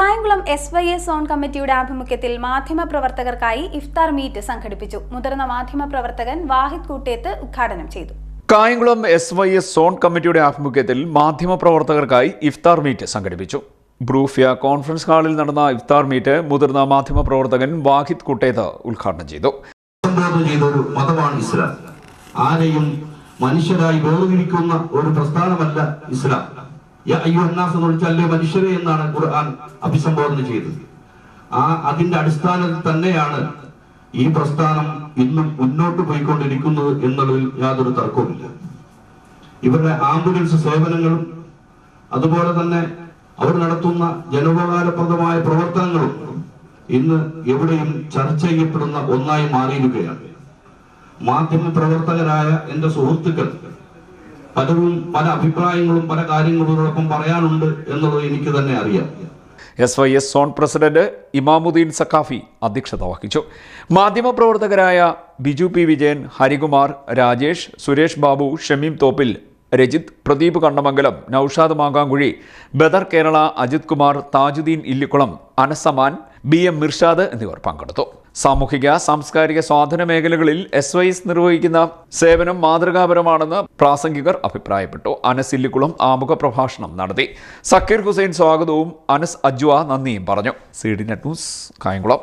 Kayamkulam SYS zone കമ്മിറ്റിയുടെ ആഭിമുഖ്യത്തിൽ മാധ്യമപ്രവർത്തകർക്കായി ഇഫ്താർ meet സംഘടിപ്പിച്ചു. മുതിർന്ന മാധ്യമപ്രവർത്തകൻ വാഹിദ് കൂട്ടേത്ത് ഉദ്ഘാടനം ചെയ്തു. കായംകുളം SYS സോൺ കമ്മിറ്റിയുടെ ആഭിമുഖ്യത്തിൽ മാധ്യമപ്രവർത്തകർക്കായി ഇഫ്താർ മീറ്റ് സംഘടിപ്പിച്ചു. ബ്രൂഫിയ കോൺഫറൻസ് ഹാളിൽ നടന്ന ഇഫ്താർ മീറ്റ് മുതിർന്ന മാധ്യമപ്രവർത്തകൻ വാഹിദ് കൂട്ടേത്ത് ഉദ്ഘാടനം ചെയ്തു. ഒരു മതമാണ് ഇസ്ലാം. ആരെയും മനുഷ്യരായി വേർതിരിക്കുന്ന ഒരു പ്രസ്ഥാനമല്ല ഇസ്ലാം. മനുഷ്യരെ എന്നാണ് ഖുർആൻ അഭിസംബോധന ചെയ്തത്. അതിന്റെ അടിസ്ഥാനത്തിൽ തന്നെയാണ് ഈ പ്രസ്ഥാനം ഇന്നും മുന്നോട്ട് പോയിക്കൊണ്ടിരിക്കുന്നത് എന്നുള്ളതിൽ യാതൊരു തർക്കവുമില്ല. ഇവരുടെ ആംബുലൻസ് സേവനങ്ങളും അതുപോലെ തന്നെ അവർ നടത്തുന്ന ജനോപകാരപ്രദമായ പ്രവർത്തനങ്ങളും ഇന്ന് എവിടെയും ചർച്ച ചെയ്യപ്പെടുന്ന ഒന്നായി മാറിയിരിക്കുകയാണ്. മാധ്യമ പ്രവർത്തകരായ എന്റെ സുഹൃത്തുക്കൾ പലരും പല അഭിപ്രായങ്ങളും പല കാര്യങ്ങളോടൊപ്പം പറയാനുണ്ട് എന്നുള്ളത് എനിക്ക് തന്നെ അറിയാം. SYS zone president Imamuddin Saqafi അധ്യക്ഷത വഹിച്ചു. മാധ്യമപ്രവർത്തകരായ ബിജു പി വിജയൻ, ഹരികുമാർ, രാജേഷ്, സുരേഷ് ബാബു, ഷമീം തോപ്പിൽ, രജിത്, പ്രദീപ് കണ്ണമംഗലം, നൌഷാദ് മാങ്കാങ്കുഴി, ബദർ കേരള, അജിത് കുമാർ, താജുദ്ദീൻ ഇല്ലിക്കുളം, അനസമാൻ, BM മിർഷാദ് എന്നിവർ പങ്കെടുത്തു. സാമൂഹിക സാംസ്കാരിക സ്വാധീന മേഖലകളിൽ SYS നിർവഹിക്കുന്ന സേവനം മാതൃകാപരമാണെന്ന് പ്രാസംഗികർ അഭിപ്രായപ്പെട്ടു. അനസ് ഇല്ലിക്കുളം ആമുഖ പ്രഭാഷണം നടത്തി. സക്കീർ ഹുസൈൻ സ്വാഗതവും അനസ് അജ്വ നന്ദിയും പറഞ്ഞു. CDNet news, Kayamkulam.